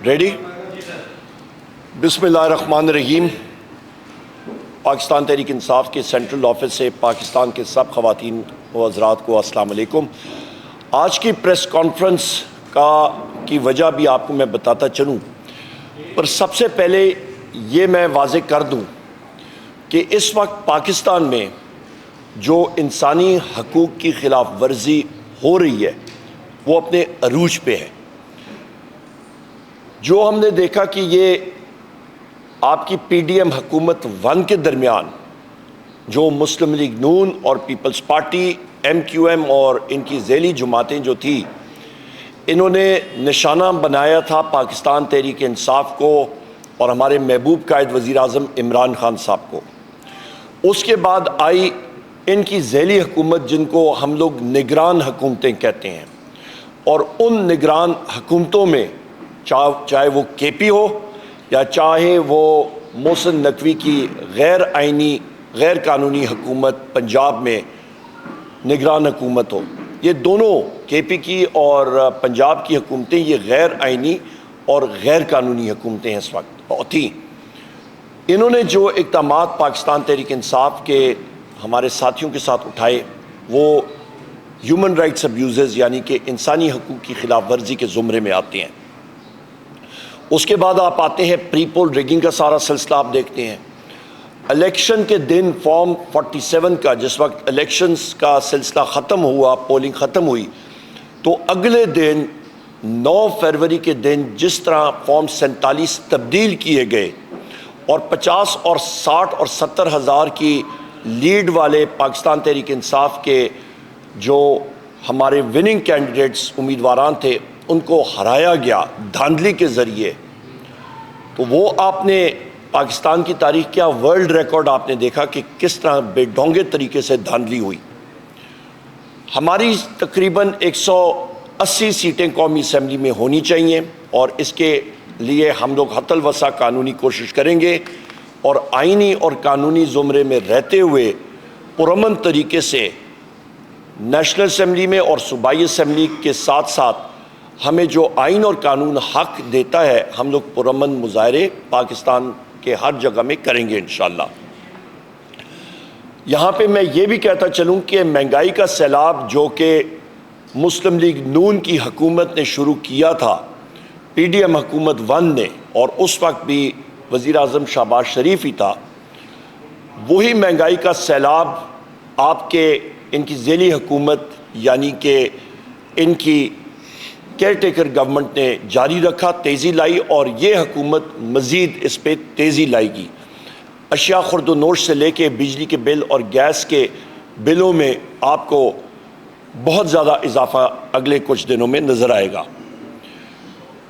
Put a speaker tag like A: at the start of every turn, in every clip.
A: Ready? بسم اللہ الرحمن الرحیم۔ پاکستان تحریک انصاف کے سینٹرل آفس سے پاکستان کے سب خواتین و حضرات کو السلام علیکم۔ آج کی پریس کانفرنس کی وجہ بھی آپ کو میں بتاتا چلوں، پر سب سے پہلے یہ میں واضح کر دوں کہ اس وقت پاکستان میں جو انسانی حقوق کی خلاف ورزی ہو رہی ہے وہ اپنے عروج پہ ہے۔ جو ہم نے دیکھا کہ یہ آپ کی پی ڈی ایم حکومت 1 کے درمیان جو مسلم لیگ نون اور پیپلز پارٹی ایم کیو ایم اور ان کی ذیلی جماعتیں جو تھی، انہوں نے نشانہ بنایا تھا پاکستان تحریک انصاف کو اور ہمارے محبوب قائد وزیر اعظم عمران خان صاحب کو۔ اس کے بعد آئی ان کی ذیلی حکومت جن کو ہم لوگ نگران حکومتیں کہتے ہیں، اور ان نگران حکومتوں میں چاہے وہ کے پی ہو یا چاہے وہ محسن نقوی کی غیر آئینی غیر قانونی حکومت پنجاب میں نگران حکومت ہو، یہ دونوں کے پی کی اور پنجاب کی حکومتیں یہ غیر آئینی اور غیر قانونی حکومتیں اس وقت تھیں۔ انہوں نے جو اقدامات پاکستان تحریک انصاف کے ہمارے ساتھیوں کے ساتھ اٹھائے وہ ہیومن رائٹس ابیوزز یعنی کہ انسانی حقوق کی خلاف ورزی کے زمرے میں آتے ہیں۔ اس کے بعد آپ آتے ہیں پری پول ریگنگ کا سارا سلسلہ آپ دیکھتے ہیں۔ الیکشن کے دن فارم 47 کا جس وقت الیکشنز کا سلسلہ ختم ہوا، پولنگ ختم ہوئی، تو اگلے دن 9 فروری کے دن جس طرح فارم 47 تبدیل کیے گئے اور 50 اور 60 اور 70 ہزار کی لیڈ والے پاکستان تحریک انصاف کے جو ہمارے وننگ کینڈیڈیٹس امیدواران تھے ان کو ہرایا گیا دھاندلی کے ذریعے، تو وہ آپ نے پاکستان کی تاریخ کیا ورلڈ ریکارڈ آپ نے دیکھا کہ کس طرح بے ڈھونگے طریقے سے دھاندلی ہوئی۔ ہماری تقریباً 180 سیٹیں قومی اسمبلی میں ہونی چاہیے اور اس کے لیے ہم لوگ حتی الوسع قانونی کوشش کریں گے اور آئینی اور قانونی زمرے میں رہتے ہوئے پرامن طریقے سے نیشنل اسمبلی میں اور صوبائی اسمبلی کے ساتھ ساتھ ہمیں جو آئین اور قانون حق دیتا ہے ہم لوگ پرامن مظاہرے پاکستان کے ہر جگہ میں کریں گے انشاءاللہ۔ یہاں پہ میں یہ بھی کہتا چلوں کہ مہنگائی کا سیلاب جو کہ مسلم لیگ نون کی حکومت نے شروع کیا تھا، پی ڈی ایم حکومت 1 نے، اور اس وقت بھی وزیر اعظم شہباز شریف ہی تھا، وہی مہنگائی کا سیلاب آپ کے ان کی ذیلی حکومت یعنی کہ ان کی کیئر ٹیکر گورنمنٹ نے جاری رکھا، تیزی لائی، اور یہ حکومت مزید اس پہ تیزی لائے گی۔ اشیاء خرد و نوش سے لے کے بجلی کے بل اور گیس کے بلوں میں آپ کو بہت زیادہ اضافہ اگلے کچھ دنوں میں نظر آئے گا۔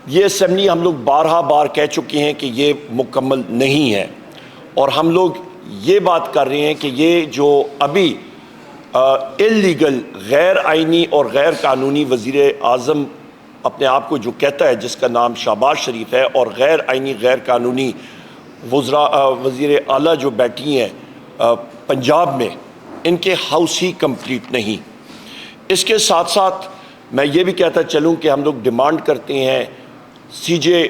A: یہ اسمبلی ہم لوگ بار کہہ چکے ہیں کہ یہ مکمل نہیں ہے، اور ہم لوگ یہ بات کر رہے ہیں کہ یہ جو ابھی اللیگل غیر آئینی اور غیر قانونی وزیر اعظم اپنے آپ کو جو کہتا ہے جس کا نام شہباز شریف ہے، اور غیر آئینی غیر قانونی وزیر اعلیٰ جو بیٹھی ہیں پنجاب میں، ان کے ہاؤس ہی کمپلیٹ نہیں۔ اس کے ساتھ ساتھ میں یہ بھی کہتا چلوں کہ ہم لوگ ڈیمانڈ کرتے ہیں سی جے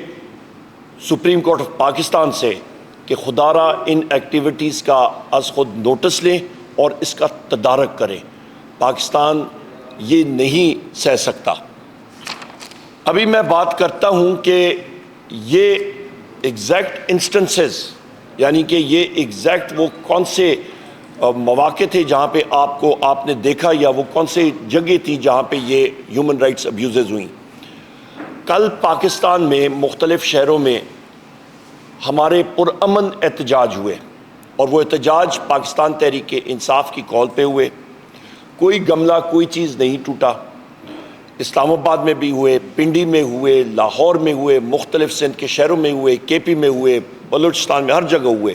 A: سپریم کورٹ آف پاکستان سے کہ خدا را ان ایکٹیویٹیز کا از خود نوٹس لیں اور اس کا تدارک کریں۔ پاکستان یہ نہیں سہ سکتا۔ ابھی میں بات کرتا ہوں کہ یہ ایگزیکٹ انسٹنسز یعنی کہ یہ ایگزیکٹ وہ کون سے مواقع تھے جہاں پہ آپ نے دیکھا، یا وہ کون سے جگہ تھی جہاں پہ یہ ہیومن رائٹس ابیوزز ہوئیں۔ کل پاکستان میں مختلف شہروں میں ہمارے پرامن احتجاج ہوئے، اور وہ احتجاج پاکستان تحریک انصاف کی کال پہ ہوئے۔ کوئی گملہ کوئی چیز نہیں ٹوٹا۔ اسلام آباد میں بھی ہوئے، پنڈی میں ہوئے، لاہور میں ہوئے، مختلف سندھ کے شہروں میں ہوئے، کے پی میں ہوئے، بلوچستان میں، ہر جگہ ہوئے۔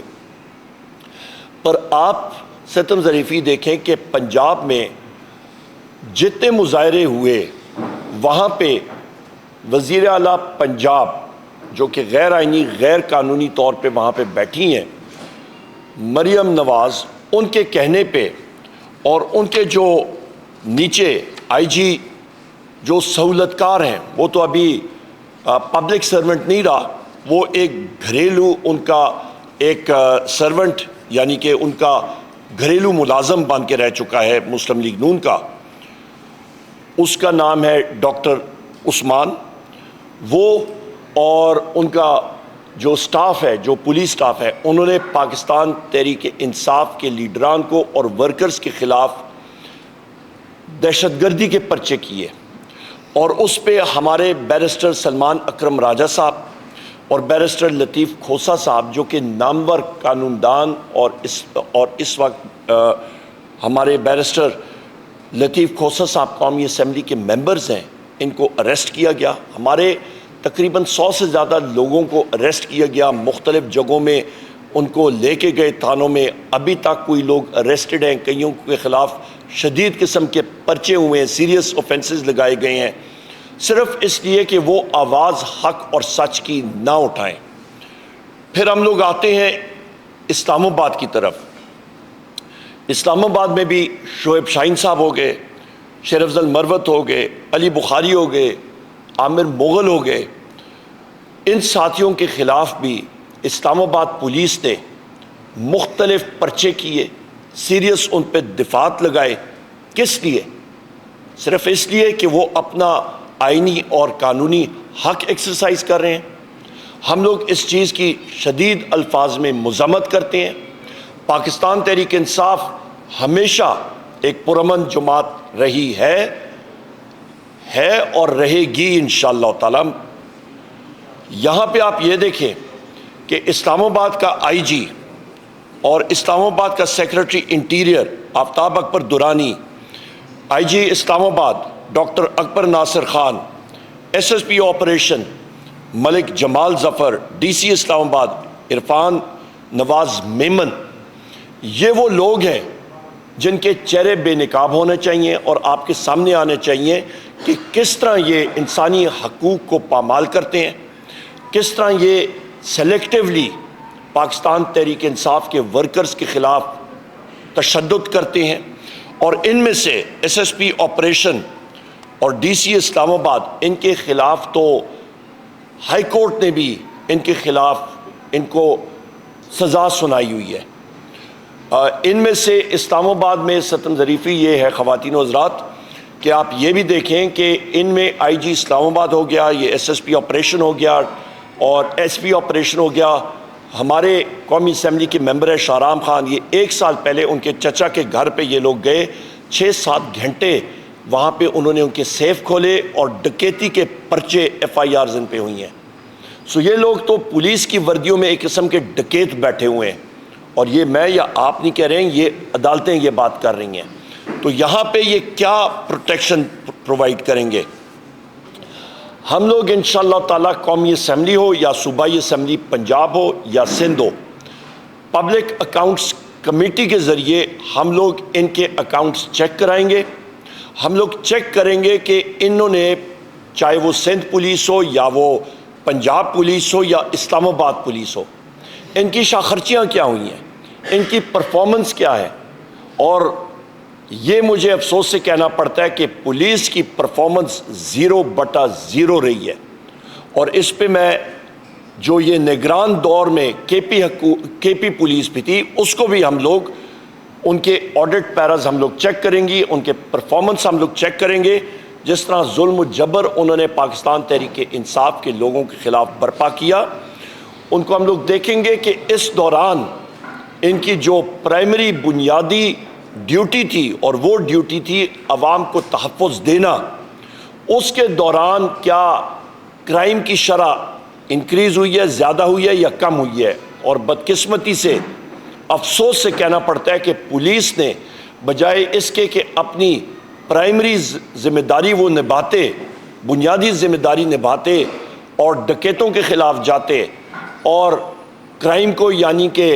A: پر آپ ستم ظریفی دیکھیں کہ پنجاب میں جتنے مظاہرے ہوئے وہاں پہ وزیر اعلیٰ پنجاب جو کہ غیر آئینی غیر قانونی طور پہ وہاں پہ بیٹھی ہیں، مریم نواز، ان کے کہنے پہ اور ان کے جو نیچے آئی جی جو سہولت کار ہیں، وہ تو ابھی پبلک سرونٹ نہیں رہا، وہ ایک گھریلو ان کا ایک سرونٹ یعنی کہ ان کا گھریلو ملازم بن کے رہ چکا ہے مسلم لیگ نون کا۔ اس کا نام ہے ڈاکٹر عثمان۔ وہ اور ان کا جو سٹاف ہے، جو پولیس سٹاف ہے، انہوں نے پاکستان تحریک انصاف کے لیڈران کو اور ورکرز کے خلاف دہشت گردی کے پرچے کیے، اور اس پہ ہمارے بیرسٹر سلمان اکرم راجہ صاحب اور بیرسٹر لطیف کھوسا صاحب، جو کہ نامور قانون دان اور اس وقت ہمارے بیرسٹر لطیف کھوسا صاحب قومی اسمبلی کے ممبرز ہیں، ان کو اریسٹ کیا گیا۔ ہمارے تقریباً 100 سے زیادہ لوگوں کو اریسٹ کیا گیا، مختلف جگہوں میں ان کو لے کے گئے تھانوں میں۔ ابھی تک کوئی لوگ اریسٹڈ ہیں، کئیوں کے خلاف شدید قسم کے پرچے ہوئے ہیں، سیریس اوفینسز لگائے گئے ہیں، صرف اس لیے کہ وہ آواز حق اور سچ کی نہ اٹھائیں۔ پھر ہم لوگ آتے ہیں اسلام آباد کی طرف۔ اسلام آباد میں بھی شعیب شاہین صاحب ہو گئے، شیر افضل مروت ہو گئے، علی بخاری ہو گئے، عامر مغل ہو گئے۔ ان ساتھیوں کے خلاف بھی اسلام آباد پولیس نے مختلف پرچے کیے، سیریس ان پہ دفعات لگائے۔ کس لیے؟ صرف اس لیے کہ وہ اپنا آئینی اور قانونی حق ایکسرسائز کر رہے ہیں۔ ہم لوگ اس چیز کی شدید الفاظ میں مذمت کرتے ہیں۔ پاکستان تحریک انصاف ہمیشہ ایک پرامن جماعت رہی ہے اور رہے گی انشاءاللہ تعالی۔ یہاں پہ آپ یہ دیکھیں کہ اسلام آباد کا آئی جی اور اسلام آباد کا secretary interior Aftab Akbar Durrani, I G Islamabad doctor Akbar Nasir Khan, S S P operation Malik Jamal Zafar, D C Islamabad Irfan نواز میمن، یہ وہ لوگ ہیں جن کے چہرے بے نقاب ہونے چاہیے اور آپ کے سامنے آنے چاہیے کہ کس طرح یہ انسانی حقوق کو پامال کرتے ہیں، کس طرح یہ سلیکٹیولی پاکستان تحریک انصاف کے ورکرز کے خلاف تشدد کرتے ہیں۔ اور ان میں سے ایس ایس پی آپریشن اور ڈی سی اسلام آباد، ان کے خلاف تو ہائی کورٹ نے بھی ان کے خلاف ان کو سزا سنائی ہوئی ہے۔ ان میں سے اسلام آباد میں ستم ظریفی یہ ہے خواتین و حضرات کہ آپ یہ بھی دیکھیں کہ ان میں آئی جی اسلام آباد ہو گیا، یہ ایس ایس پی آپریشن ہو گیا اور ایس پی آپریشن ہو گیا۔ ہمارے قومی اسمبلی کے ممبر ہے شاہرام خان، یہ 1 سال پہلے ان کے چچا کے گھر پہ یہ لوگ گئے، 6-7 گھنٹے وہاں پہ انہوں نے ان کے سیف کھولے اور ڈکیتی کے پرچے FIRs ان پہ ہوئی ہیں۔ سو یہ لوگ تو پولیس کی وردیوں میں ایک قسم کے ڈکیت بیٹھے ہوئے ہیں، اور یہ میں یا آپ نہیں کہہ رہے ہیں، یہ عدالتیں یہ بات کر رہی ہیں۔ تو یہاں پہ یہ کیا پروٹیکشن پرووائڈ کریں گے؟ ہم لوگ انشاءاللہ تعالیٰ قومی اسمبلی ہو یا صوبائی اسمبلی پنجاب ہو یا سندھ ہو، پبلک اکاؤنٹس کمیٹی کے ذریعے ہم لوگ ان کے اکاؤنٹس چیک کرائیں گے۔ ہم لوگ چیک کریں گے کہ انہوں نے، چاہے وہ سندھ پولیس ہو یا وہ پنجاب پولیس ہو یا اسلام آباد پولیس ہو، ان کی شاخرچیاں کیا ہوئی ہیں، ان کی پرفارمنس کیا ہے۔ اور یہ مجھے افسوس سے کہنا پڑتا ہے کہ پولیس کی پرفارمنس 0/0 رہی ہے، اور اس پہ میں جو یہ نگران دور میں کے پی پولیس بھی تھی، اس کو بھی ہم لوگ ان کے آڈٹ پیراز ہم لوگ چیک کریں گے، ان کے پرفارمنس ہم لوگ چیک کریں گے۔ جس طرح ظلم و جبر انہوں نے پاکستان تحریک انصاف کے لوگوں کے خلاف برپا کیا، ان کو ہم لوگ دیکھیں گے کہ اس دوران ان کی جو پرائمری بنیادی ڈیوٹی تھی، اور وہ ڈیوٹی تھی عوام کو تحفظ دینا، اس کے دوران کیا کرائم کی شرح انکریز ہوئی ہے، زیادہ ہوئی ہے یا کم ہوئی ہے۔ اور بدقسمتی سے افسوس سے کہنا پڑتا ہے کہ پولیس نے بجائے اس کے کہ اپنی پرائمری ذمہ داری وہ نبھاتے، بنیادی ذمہ داری نبھاتے اور ڈکیتوں کے خلاف جاتے اور کرائم کو، یعنی کہ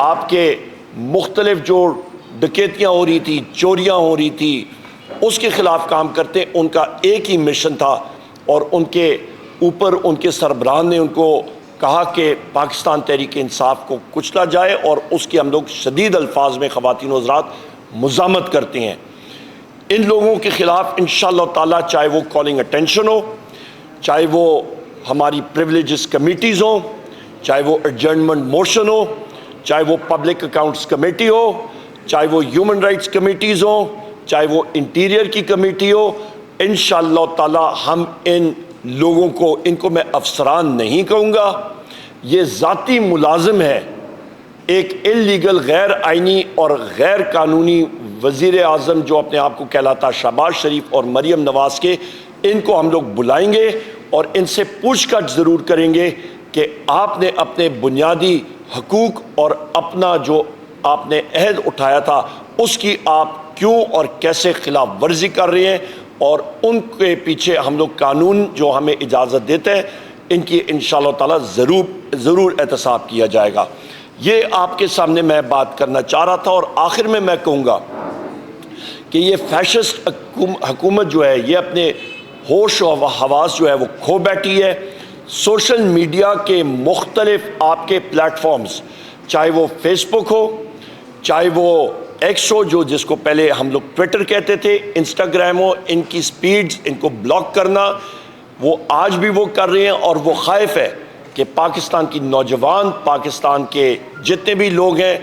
A: آپ کے مختلف جو ڈکیتیاں ہو رہی تھی، چوریاں ہو رہی تھی، اس کے خلاف کام کرتے، ان کا ایک ہی مشن تھا، اور ان کے اوپر ان کے سربراہ نے ان کو کہا کہ پاکستان تحریک انصاف کو کچلا جائے، اور اس کی ہم لوگ شدید الفاظ میں خواتین و حضرات مذمت کرتے ہیں۔ ان لوگوں کے خلاف انشاءاللہ تعالیٰ، چاہے وہ کالنگ اٹینشن ہو، چاہے وہ ہماری پریولیجز کمیٹیز ہوں، چاہے وہ ایڈجرنمنٹ موشن ہو، چاہے وہ پبلک اکاؤنٹس کمیٹی ہو، چاہے وہ ہیومن رائٹس کمیٹیز ہوں، چاہے وہ انٹیریئر کی کمیٹی ہو، انشاءاللہ تعالی ہم ان لوگوں کو، ان کو میں افسران نہیں کہوں گا، یہ ذاتی ملازم ہے ایک انلیگل غیر آئینی اور غیر قانونی وزیر اعظم جو اپنے آپ کو کہلاتا شہباز شریف اور مریم نواز کے، ان کو ہم لوگ بلائیں گے اور ان سے پوچھ گچھ ضرور کریں گے کہ آپ نے اپنے بنیادی حقوق اور اپنا جو آپ نے عہد اٹھایا تھا اس کی آپ کیوں اور کیسے خلاف ورزی کر رہے ہیں، اور ان کے پیچھے ہم لوگ قانون جو ہمیں اجازت دیتے ہیں ان کی انشاءاللہ تعالی ضرور احتساب کیا جائے گا۔ یہ آپ کے سامنے میں بات کرنا چاہ رہا تھا، اور آخر میں کہوں گا کہ یہ فیشسٹ حکومت جو ہے یہ اپنے ہوش و حواس جو ہے وہ کھو بیٹھی ہے۔ سوشل میڈیا کے مختلف آپ کے پلیٹ فارمز، چاہے وہ فیس بک ہو، چاہے وہ ایکس ہو جو جس کو پہلے ہم لوگ ٹویٹر کہتے تھے، انسٹاگرام ہو، ان کی سپیڈز، ان کو بلاک کرنا وہ آج بھی وہ کر رہے ہیں، اور وہ خائف ہے کہ پاکستان کی نوجوان، پاکستان کے جتنے بھی لوگ ہیں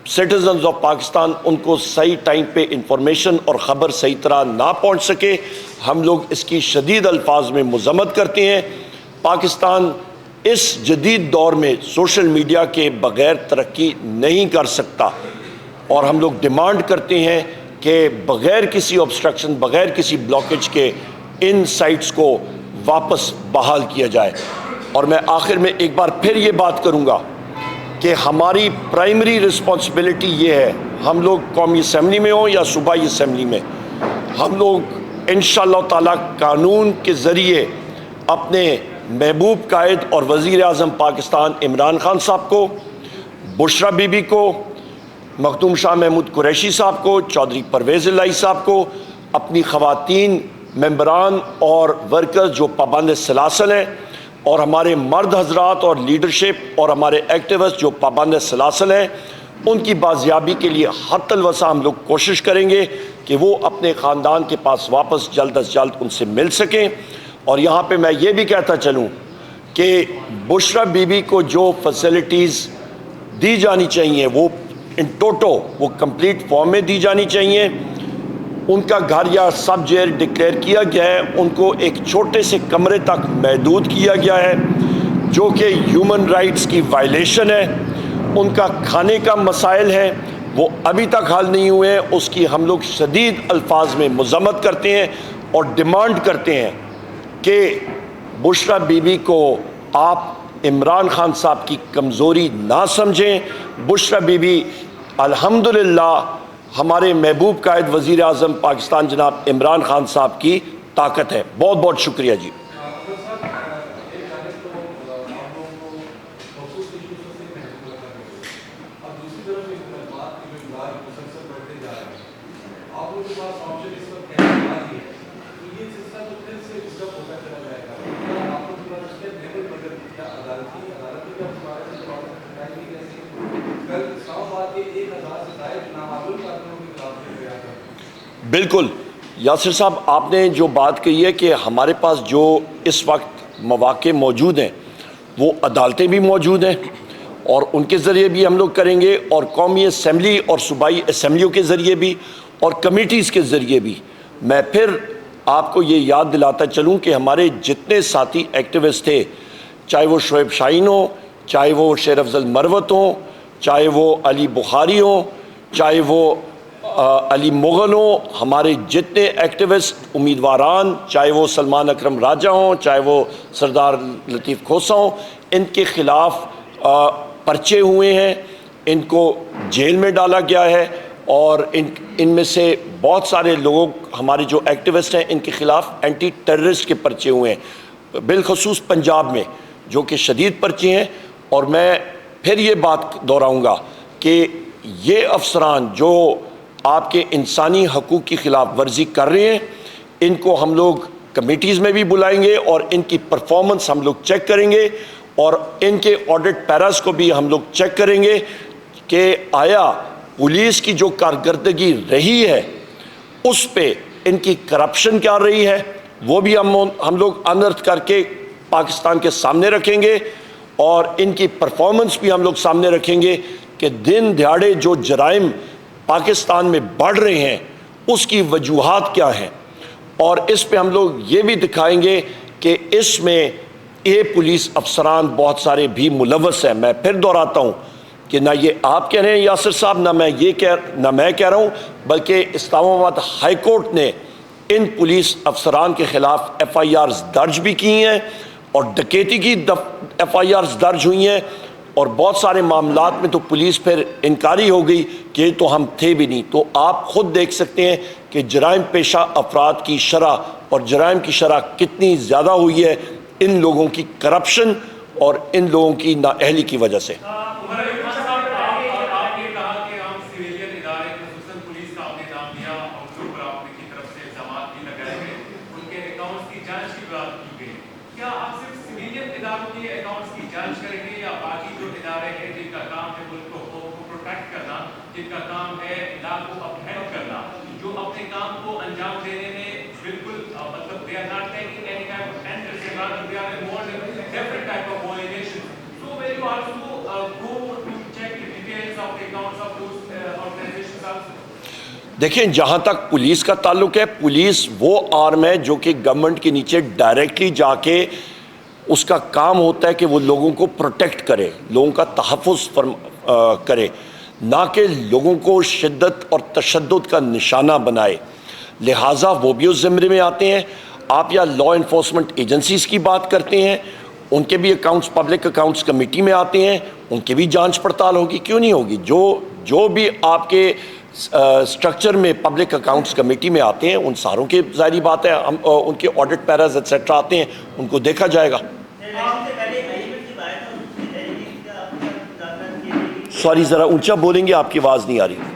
A: سٹیزنز آف پاکستان، ان کو صحیح ٹائم پہ انفارمیشن اور خبر صحیح طرح نہ پہنچ سکے۔ ہم لوگ اس کی شدید الفاظ میں مذمت کرتے ہیں۔ پاکستان اس جدید دور میں سوشل میڈیا کے بغیر ترقی نہیں کر سکتا، اور ہم لوگ ڈیمانڈ کرتے ہیں کہ بغیر کسی obstruction، بغیر کسی بلاکیج کے ان سائٹس کو واپس بحال کیا جائے۔ اور میں آخر میں ایک بار پھر یہ بات کروں گا کہ ہماری پرائمری رسپانسبلٹی یہ ہے، ہم لوگ قومی اسمبلی میں ہوں یا صوبائی اسمبلی میں، ہم لوگ انشاءاللہ تعالی قانون کے ذریعے اپنے محبوب قائد اور وزیر اعظم پاکستان عمران خان صاحب کو، بشرا بی بی کو، مخدوم شاہ محمود قریشی صاحب کو، چودھری پرویز الہی صاحب کو، اپنی خواتین ممبران اور ورکرز جو پابند سلاسل ہیں، اور ہمارے مرد حضرات اور لیڈرشپ اور ہمارے ایکٹیوسٹ جو پابند سلاسل ہیں، ان کی بازیابی کے لیے حتی الوسع ہم لوگ کوشش کریں گے کہ وہ اپنے خاندان کے پاس واپس جلد از جلد ان سے مل سکیں۔ اور یہاں پہ میں یہ بھی کہتا چلوں کہ بشرا بی بی کو جو فیسلٹیز دی جانی چاہیے وہ ان ٹوٹو وہ کمپلیٹ فارم میں دی جانی چاہیے۔ ان کا گھر یا سب جیل ڈکلیئر کیا گیا ہے، ان کو ایک چھوٹے سے کمرے تک محدود کیا گیا ہے جو کہ ہیومن رائٹس کی وائلیشن ہے۔ ان کا کھانے کا مسائل ہے وہ ابھی تک حل نہیں ہوئے ہیں، اس کی ہم لوگ شدید الفاظ میں مذمت کرتے ہیں اور ڈیمانڈ کرتے ہیں کہ بشرا بی بی کو آپ عمران خان صاحب کی کمزوری نہ سمجھیں۔ بشرا بی بی الحمدللہ ہمارے محبوب قائد وزیر اعظم پاکستان جناب عمران خان صاحب کی طاقت ہے۔ بہت بہت شکریہ جی۔ بالکل یاسر صاحب، آپ نے جو بات کہی ہے کہ ہمارے پاس جو اس وقت مواقع موجود ہیں وہ عدالتیں بھی موجود ہیں، اور ان کے ذریعے بھی ہم لوگ کریں گے، اور قومی اسمبلی اور صوبائی اسمبلیوں کے ذریعے بھی اور کمیٹیز کے ذریعے بھی۔ میں پھر آپ کو یہ یاد دلاتا چلوں کہ ہمارے جتنے ساتھی ایکٹیوسٹ تھے، چاہے وہ شعیب شاہین ہوں، چاہے وہ شیر افضل مروت ہوں، چاہے وہ علی بخاری ہوں، چاہے وہ علی مغل ہوں، ہمارے جتنے ایکٹیوسٹ امیدواران، چاہے وہ سلمان اکرم راجہ ہوں، چاہے وہ سردار لطیف کھوسہ ہوں، ان کے خلاف پرچے ہوئے ہیں، ان کو جیل میں ڈالا گیا ہے، اور ان میں سے بہت سارے لوگ ہمارے جو ایکٹیوسٹ ہیں ان کے خلاف اینٹی ٹیررسٹ کے پرچے ہوئے ہیں، بالخصوص پنجاب میں جو کہ شدید پرچے ہیں۔ اور میں پھر یہ بات دہراؤں گا کہ یہ افسران جو آپ کے انسانی حقوق کی خلاف ورزی کر رہے ہیں، ان کو ہم لوگ کمیٹیز میں بھی بلائیں گے اور ان کی پرفارمنس ہم لوگ چیک کریں گے، اور ان کے آڈٹ پیراز کو بھی ہم لوگ چیک کریں گے کہ آیا پولیس کی جو کارکردگی رہی ہے اس پہ ان کی کرپشن کیا رہی ہے، وہ بھی ہم لوگ انرتھ کر کے پاکستان کے سامنے رکھیں گے اور ان کی پرفارمنس بھی ہم لوگ سامنے رکھیں گے کہ دن دہاڑے جو جرائم پاکستان میں بڑھ رہے ہیں اس کی وجوہات کیا ہیں، اور اس پہ ہم لوگ یہ بھی دکھائیں گے کہ اس میں یہ پولیس افسران بہت سارے بھی ملوث ہیں۔ میں پھر دہراتا ہوں کہ نہ یہ آپ کہہ رہے ہیں یاسر صاحب، نہ میں کہہ رہا ہوں، بلکہ اسلام آباد ہائی کورٹ نے ان پولیس افسران کے خلاف ایف آئی آرز درج بھی کی ہیں اور ڈکیتی کی ایف آئی آرز درج ہوئی ہیں، اور بہت سارے معاملات میں تو پولیس پھر انکاری ہو گئی کہ یہ تو ہم تھے بھی نہیں۔ تو آپ خود دیکھ سکتے ہیں کہ جرائم پیشہ افراد کی شرح اور جرائم کی شرح کتنی زیادہ ہوئی ہے ان لوگوں کی کرپشن اور ان لوگوں کی نااہلی کی وجہ سے۔
B: جن کا کام ہے علاقوں کو اپہیڈ کرنا، جو اپنے کام کو انجام دینے میں بالکل مطلب they are not taking any kind of interest, rather they are involved in different type of violations. So will you also go to check the details of the accounts of those organizations also?
A: دیکھیں، جہاں تک police کا تعلق ہے، police وہ آرم ہے جو کہ گورنمنٹ کے نیچے ڈائریکٹلی جا کے اس کا کام ہوتا ہے کہ وہ لوگوں کو پروٹیکٹ کرے، لوگوں کا تحفظ کرے، نہ کہ لوگوں کو شدت اور تشدد کا نشانہ بنائے۔ لہٰذا وہ بھی اس زمرے میں آتے ہیں۔ آپ یا لا انفورسمنٹ ایجنسیز کی بات کرتے ہیں، ان کے بھی اکاؤنٹس پبلک اکاؤنٹس کمیٹی میں آتے ہیں، ان کی بھی جانچ پڑتال ہوگی، کیوں نہیں ہوگی؟ جو بھی آپ کے سٹرکچر میں پبلک اکاؤنٹس کمیٹی میں آتے ہیں ان ساروں کے ظاہری بات ہے ان کے آڈٹ پیراز ایٹسیٹرا آتے ہیں، ان کو دیکھا جائے گا۔ سوری ذرا اونچا بولیں گے، آپ کی آواز نہیں آ رہی۔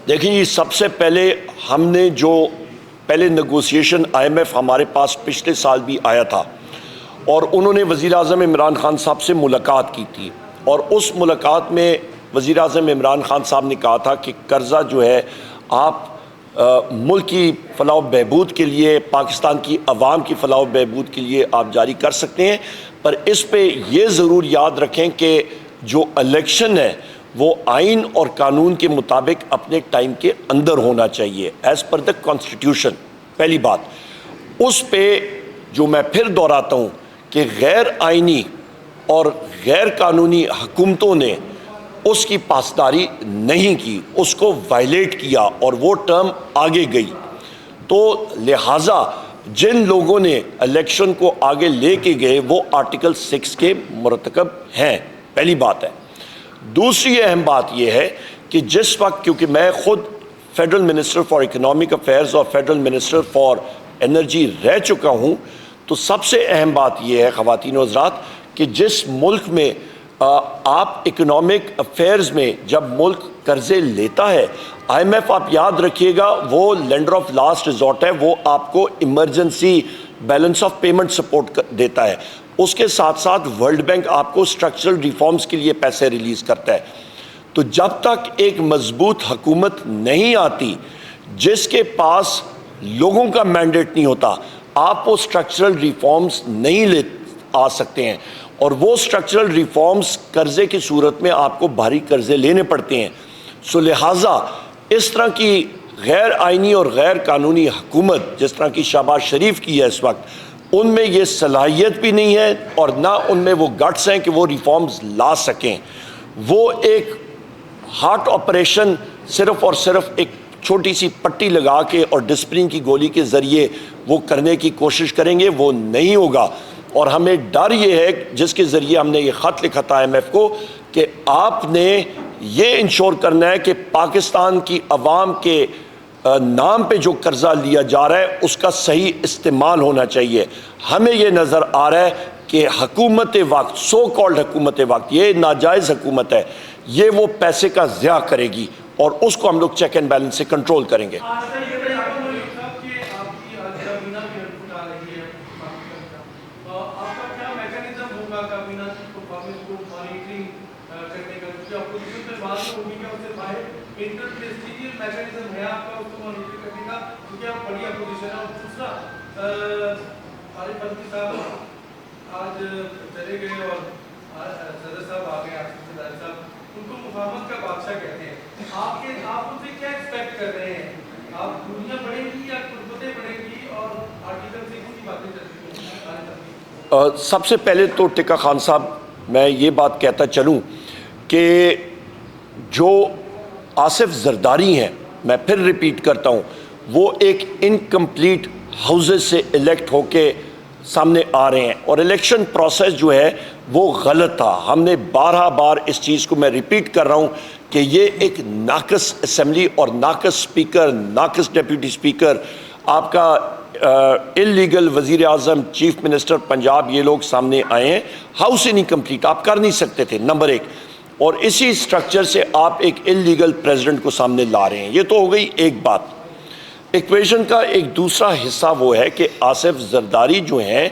A: دیکھیں جی، سب سے پہلے ہم نے جو پہلے نیگوسیشن آئی ایم ایف ہمارے پاس پچھلے سال بھی آیا تھا اور انہوں نے وزیر اعظم عمران خان صاحب سے ملاقات کی تھی، اور اس ملاقات میں وزیر اعظم عمران خان صاحب نے کہا تھا کہ قرضہ جو ہے آپ ملک کی فلاح و بہبود کے لیے، پاکستان کی عوام کی فلاح و بہبود کے لیے آپ جاری کر سکتے ہیں، پر اس پہ یہ ضرور یاد رکھیں کہ جو الیکشن ہے وہ آئین اور قانون کے مطابق اپنے ٹائم کے اندر ہونا چاہیے، ایز پر دا کانسٹیٹیوشن۔ پہلی بات اس پہ جو میں پھر دہراتا ہوں کہ غیر آئینی اور غیر قانونی حکومتوں نے اس کی پاسداری نہیں کی، اس کو وائلیٹ کیا اور وہ ٹرم آگے گئی۔ تو لہٰذا جن لوگوں نے الیکشن کو آگے لے کے گئے وہ آرٹیکل 6 کے مرتکب ہیں، پہلی بات ہے۔ دوسری اہم بات یہ ہے کہ جس وقت، کیونکہ میں خود federal minister for economic affairs اور فیڈرل منسٹر فار انرجی رہ چکا ہوں، تو سب سے اہم بات یہ ہے خواتین و حضرات کہ جس ملک میں آپ اکنامک افیئرز میں جب ملک قرضے لیتا ہے، آئی ایم ایف آپ یاد رکھیے گا وہ لینڈر آف لاسٹ ریزورٹ ہے، وہ آپ کو emergency balance of payment support دیتا ہے۔ اس کے ساتھ ساتھ ورلڈ بینک آپ کو اسٹرکچرل ریفارمز کے لیے پیسے ریلیز کرتا ہے۔ تو جب تک ایک مضبوط حکومت نہیں آتی جس کے پاس لوگوں کا مینڈیٹ نہیں ہوتا، آپ وہ اسٹرکچرل ریفارمز نہیں لے آ سکتے ہیں، اور وہ اسٹرکچرل ریفارمز قرضے کی صورت میں آپ کو بھاری قرضے لینے پڑتے ہیں۔ سو لہٰذا اس طرح کی غیر آئینی اور غیر قانونی حکومت جس طرح کی شہباز شریف کی ہے اس وقت، ان میں یہ صلاحیت بھی نہیں ہے اور نہ ان میں وہ گٹس ہیں کہ وہ ریفارمز لا سکیں۔ وہ ایک ہارٹ آپریشن صرف اور صرف ایک چھوٹی سی پٹی لگا کے اور ڈسپلن کی گولی کے ذریعے وہ کرنے کی کوشش کریں گے، وہ نہیں ہوگا۔ اور ہمیں ڈر یہ ہے جس کے ذریعے ہم نے یہ خط لکھا تھا آئی ایم ایف کو کہ آپ نے یہ انشور کرنا ہے کہ پاکستان کی عوام کے نام پہ جو قرضہ لیا جا رہا ہے اس کا صحیح استعمال ہونا چاہیے۔ ہمیں یہ نظر آ رہا ہے کہ حکومت وقت، سو کالڈ حکومت وقت، یہ ناجائز حکومت ہے، یہ وہ پیسے کا ضیاع کرے گی، اور اس کو ہم لوگ چیک اینڈ بیلنس سے کنٹرول کریں گے.
C: آج چلے گئے اور صدر صاحب آ گئے، ان کو مفاہمت کا بادشاہ کہتے ہیں. آپ ان سے کیا ایکسپیکٹ کر رہے ہیں؟ آپ دنیا بڑھیں گی یا قربتیں بڑھیں گی اور آرٹیکل 6 کی باتیں چلتی ہیں؟
A: سب سے پہلے تو ٹکا خان صاحب میں یہ بات کہتا چلوں کہ جو آصف زرداری ہیں، میں پھر ریپیٹ کرتا ہوں، وہ ایک انکمپلیٹ ہاؤسز سے الیکٹ ہو کے سامنے آ رہے ہیں، اور الیکشن پروسیس جو ہے وہ غلط تھا. ہم نے 12 بار اس چیز کو میں ریپیٹ کر رہا ہوں کہ یہ ایک ناقص اسمبلی اور ناقص سپیکر، ناقص ڈیپیوٹی سپیکر، آپ کا انلیگل وزیر اعظم، چیف منسٹر پنجاب، یہ لوگ سامنے آئے ہیں. ہاؤس انکمپلیٹ آپ کر نہیں سکتے تھے، نمبر ایک. اور اسی سٹرکچر سے آپ ایک انلیگل پریزیڈنٹ کو سامنے لا رہے ہیں. یہ تو ہو گئی ایک بات. ایکویشن کا ایک دوسرا حصہ وہ ہے کہ آصف زرداری جو ہیں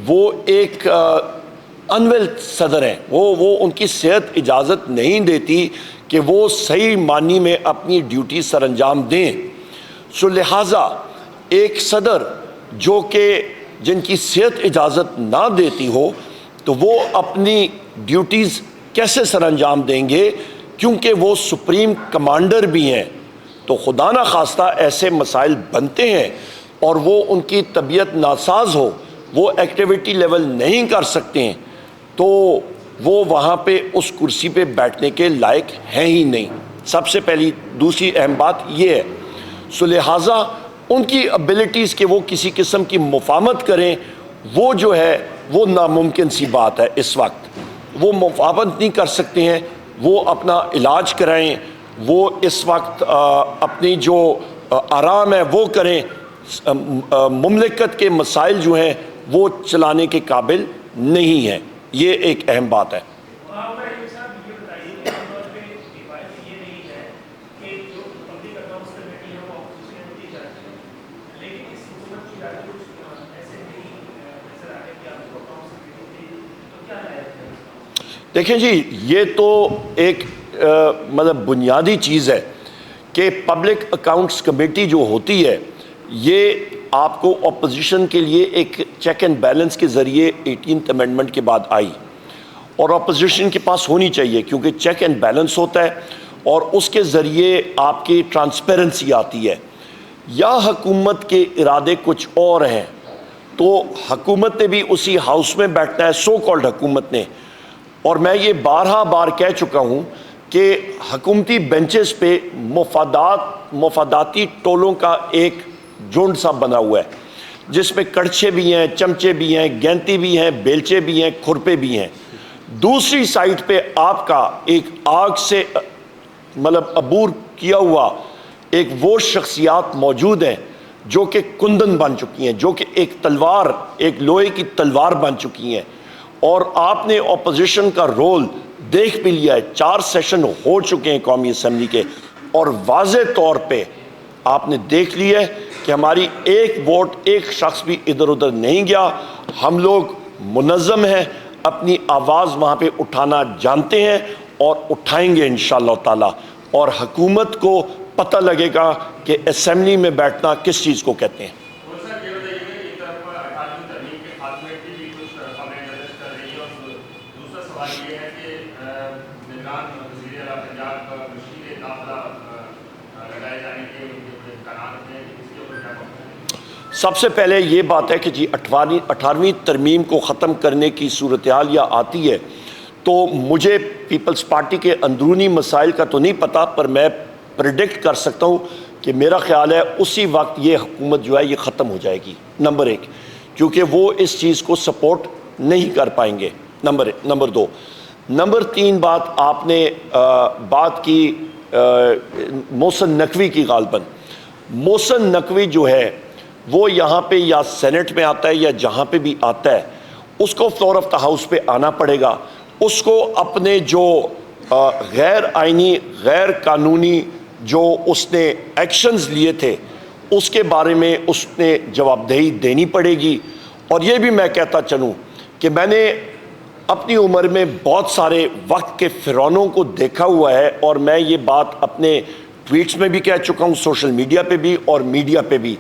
A: وہ ایک انویل صدر ہیں، وہ ان کی صحت اجازت نہیں دیتی کہ وہ صحیح معنی میں اپنی ڈیوٹی سر انجام دیں. سو لہٰذا ایک صدر جو کہ جن کی صحت اجازت نہ دیتی ہو تو وہ اپنی ڈیوٹیز کیسے سر انجام دیں گے؟ کیونکہ وہ سپریم کمانڈر بھی ہیں. تو خدا نہ خواستہ ایسے مسائل بنتے ہیں اور وہ ان کی طبیعت ناساز ہو، وہ ایکٹیویٹی لیول نہیں کر سکتے ہیں، تو وہ وہاں پہ اس کرسی پہ بیٹھنے کے لائق ہیں ہی نہیں. سب سے پہلی دوسری اہم بات یہ ہے. سو لہٰذا ان کی ابیلٹیز کہ وہ کسی قسم کی مفاہمت کریں، وہ جو ہے وہ ناممکن سی بات ہے. اس وقت وہ مفاہمت نہیں کر سکتے ہیں. وہ اپنا علاج کرائیں، وہ اس وقت اپنی جو آرام ہے وہ کریں. مملکت کے مسائل جو ہیں وہ چلانے کے قابل نہیں ہیں. یہ ایک اہم بات ہے. دیکھیں جی، یہ تو ایک مطلب بنیادی چیز ہے کہ پبلک اکاؤنٹس کمیٹی جو ہوتی ہے یہ آپ کو اپوزیشن کے لیے ایک چیک اینڈ بیلنس کے ذریعے 18th امینڈمنٹ کے بعد آئی، اور اپوزیشن کے پاس ہونی چاہیے کیونکہ چیک اینڈ بیلنس ہوتا ہے اور اس کے ذریعے آپ کی ٹرانسپیرنسی آتی ہے. یا حکومت کے ارادے کچھ اور ہیں تو حکومت نے بھی اسی ہاؤس میں بیٹھنا ہے، سو کالڈ حکومت نے. اور میں یہ 12 بار کہہ چکا ہوں کہ حکومتی بینچز پہ مفاداتی ٹولوں کا ایک جھنڈ سا بنا ہوا ہے جس میں کڑچھے بھی ہیں، چمچے بھی ہیں، گینتی بھی ہیں، بیلچے بھی ہیں، کھرپے بھی ہیں. دوسری سائٹ پہ آپ کا ایک آگ سے مطلب عبور کیا ہوا ایک وہ شخصیات موجود ہیں جو کہ کندن بن چکی ہیں، جو کہ ایک تلوار، ایک لوہے کی تلوار بن چکی ہیں. اور آپ نے اپوزیشن کا رول دیکھ بھی لیا ہے. 4 سیشن ہو چکے ہیں قومی اسمبلی کے، اور واضح طور پہ آپ نے دیکھ لیا ہے کہ ہماری ایک ووٹ ایک شخص بھی ادھر ادھر نہیں گیا. ہم لوگ منظم ہیں، اپنی آواز وہاں پہ اٹھانا جانتے ہیں اور اٹھائیں گے انشاءاللہ تعالی. اور حکومت کو پتہ لگے گا کہ اسمبلی میں بیٹھنا کس چیز کو کہتے ہیں. سب سے پہلے یہ بات ہے کہ جی 18ویں ترمیم کو ختم کرنے کی صورتحال یا آتی ہے تو مجھے پیپلز پارٹی کے اندرونی مسائل کا تو نہیں پتہ، پر میں پریڈکٹ کر سکتا ہوں کہ میرا خیال ہے اسی وقت یہ حکومت جو ہے یہ ختم ہو جائے گی. نمبر 1، کیونکہ وہ اس چیز کو سپورٹ نہیں کر پائیں گے. نمبر 2. نمبر 3 بات آپ نے بات کی محسن نقوی کی. غالباً محسن نقوی جو ہے وہ یہاں پہ یا سینٹ میں آتا ہے یا جہاں پہ بھی آتا ہے اس کو فلور آف دا ہاؤس پہ آنا پڑے گا. اس کو اپنے جو غیر آئینی، غیر قانونی جو اس نے ایکشنز لیے تھے اس کے بارے میں اس نے جواب دہی دینی پڑے گی. اور یہ بھی میں کہتا چلوں کہ میں نے اپنی عمر میں بہت سارے وقت کے فرعونوں کو دیکھا ہوا ہے، اور میں یہ بات اپنے ٹویٹس میں بھی کہہ چکا ہوں، سوشل میڈیا پہ بھی اور میڈیا پہ بھی،